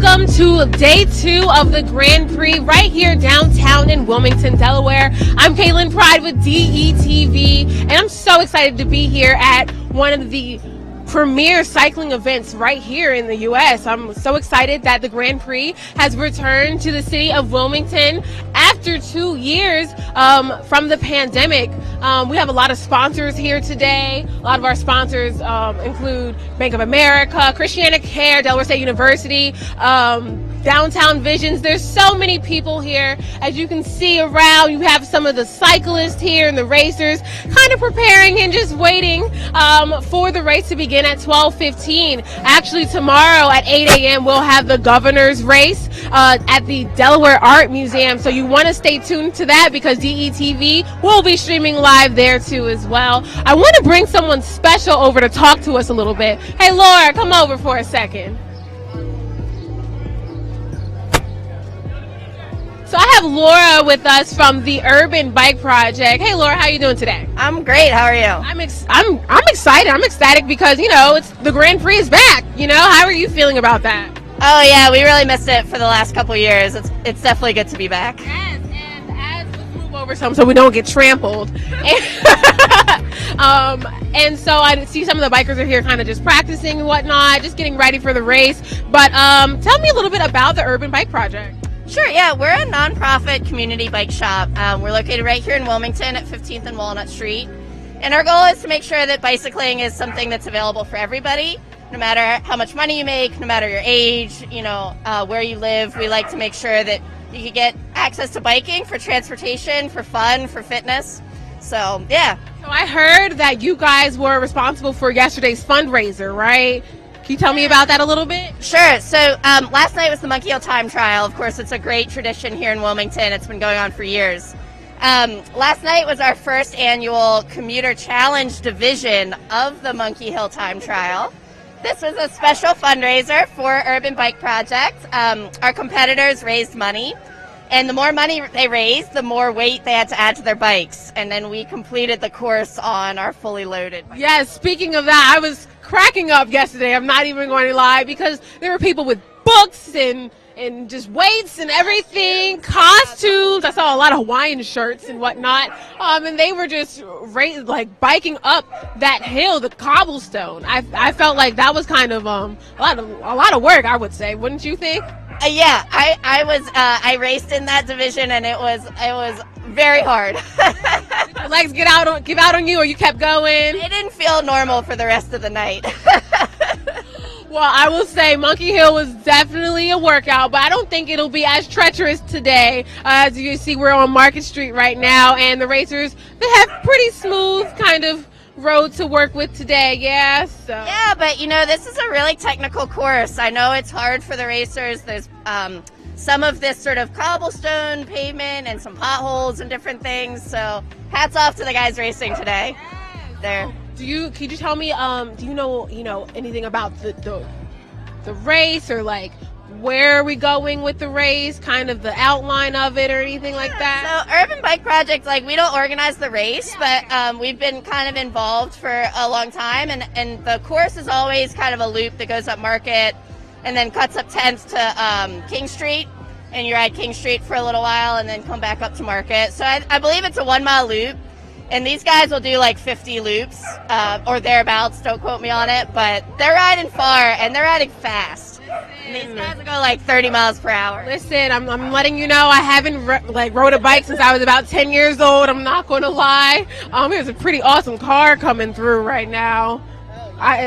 Welcome to day 2 of the Grand Prix right here downtown in Wilmington, Delaware. I'm Caitlin Pride with DETV, and I'm so excited to be here at one of the premier cycling events right here in the U.S. I'm so excited that the Grand Prix has returned to the city of Wilmington after 2 years from the pandemic. We have a lot of sponsors here today. A lot of our sponsors include Bank of America, Christiana Care, Delaware State University, Downtown Visions. There's so many people here. As you can see around, you have some of the cyclists here and the racers kind of preparing and just waiting for the race to begin at 12:15. Actually, tomorrow at 8 a.m. we'll have the governor's race at the Delaware Art Museum. So you want to stay tuned to that because DETV will be streaming live there too as well. I want to bring someone special over to talk to us a little bit. Hey, Laura, come over for a second. So I have Laura with us from the Urban Bike Project. Hey, Laura, how are you doing today? I'm great. How are you? I'm excited. I'm ecstatic because it's the Grand Prix is back. How are you feeling about that? Oh yeah, we really missed it for the last couple years. It's definitely good to be back. Yes, and let's move over some so we don't get trampled. And so I see some of the bikers are here kind of just practicing and whatnot, just getting ready for the race. But tell me a little bit about the Urban Bike Project. Sure, yeah, we're a nonprofit community bike shop. We're located right here in Wilmington at 15th and Walnut Street. And our goal is to make sure that bicycling is something that's available for everybody, no matter how much money you make, no matter your age, where you live. We like to make sure that you can get access to biking for transportation, for fun, for fitness. So, yeah. So I heard that you guys were responsible for yesterday's fundraiser, right? Can you tell me about that a little bit? Sure. So last night was the Monkey Hill Time Trial. Of course, it's a great tradition here in Wilmington. It's been going on for years. Last night was our first annual Commuter Challenge division of the Monkey Hill Time Trial. This was a special fundraiser for Urban Bike Project. Our competitors raised money, and the more money they raised, the more weight they had to add to their bikes. And then we completed the course on our fully loaded bike. Yes, speaking of that, I was cracking up yesterday. I'm not even going to lie because there were people with books and just weights and everything, costumes. I saw a lot of Hawaiian shirts and whatnot, and they were just biking up that hill, the cobblestone. I felt like that was kind of a lot of work, I would say. Wouldn't you think? Yeah, I raced in that division, and it was very hard. Did your legs give out on you, or you kept going? It didn't feel normal for the rest of the night. Well, I will say Monkey Hill was definitely a workout, but I don't think it'll be as treacherous today. As you see, we're on Market Street right now, and the racers, they have pretty smooth kind of road to work with today. Yeah, but this is a really technical course. I know it's hard for the racers. There's some of this sort of cobblestone pavement and some potholes and different things. So hats off to the guys racing today. There. Can you tell me, do you know anything about the race, or where are we going with the race, kind of the outline of it or anything like that? So Urban Bike Project, we don't organize the race, but we've been kind of involved for a long time, and the course is always kind of a loop that goes up Market and then cuts up 10th to King Street, and you ride King Street for a little while and then come back up to Market. So I believe it's a 1 mile loop. And these guys will do 50 loops or thereabouts. Don't quote me on it, but they're riding far and they're riding fast. And these guys will go 30 miles per hour. Listen, I'm letting you know I haven't rode a bike since I was about 10 years old. I'm not going to lie. There's a pretty awesome car coming through right now.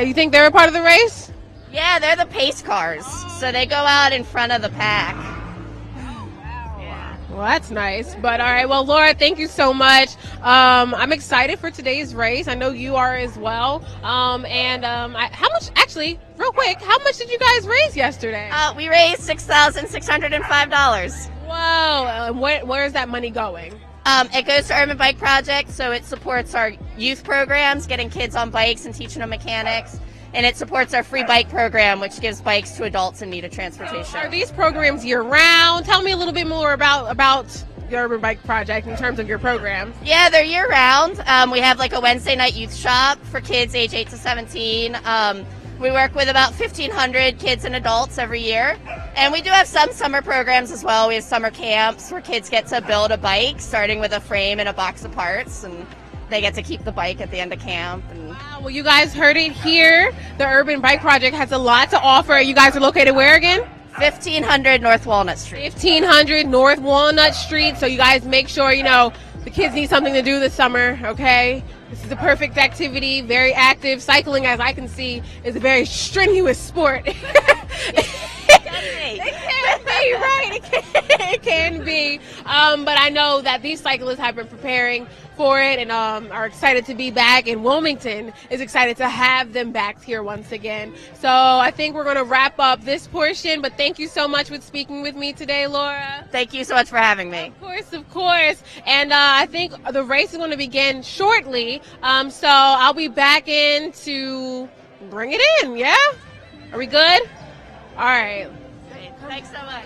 You think they're a part of the race? Yeah, they're the pace cars. So they go out in front of the pack. Well, that's nice. But all right. Well, Laura, thank you so much. I'm excited for today's race. I know you are as well. How much, actually, real quick, how much did you guys raise yesterday? We raised $6,605. Whoa. And where's that money going? It goes to Urban Bike Project, so it supports our youth programs, getting kids on bikes and teaching them mechanics. And it supports our free bike program, which gives bikes to adults in need of transportation. Are these programs year-round? Tell me a little bit more about the Urban Bike Project in terms of your programs. Yeah, they're year-round. We have a Wednesday night youth shop for kids age 8 to 17. We work with about 1,500 kids and adults every year. And we do have some summer programs as well. We have summer camps where kids get to build a bike, starting with a frame and a box of parts, and they get to keep the bike at the end of camp. And wow, well, you guys heard it here. The Urban Bike Project has a lot to offer. You guys are located where again? 1500 North Walnut Street. 1500 North Walnut Street. So you guys make sure, the kids need something to do this summer, okay? This is the perfect activity, very active. Cycling, as I can see, is a very strenuous sport. It can be, right? It can be. But I know that these cyclists have been preparing for it and are excited to be back. And Wilmington is excited to have them back here once again. So I think we're going to wrap up this portion. But thank you so much for speaking with me today, Laura. Thank you so much for having me. Of course, of course. And I think the race is going to begin shortly. So I'll be back in to bring it in, yeah? Are we good? All right. Thanks so much.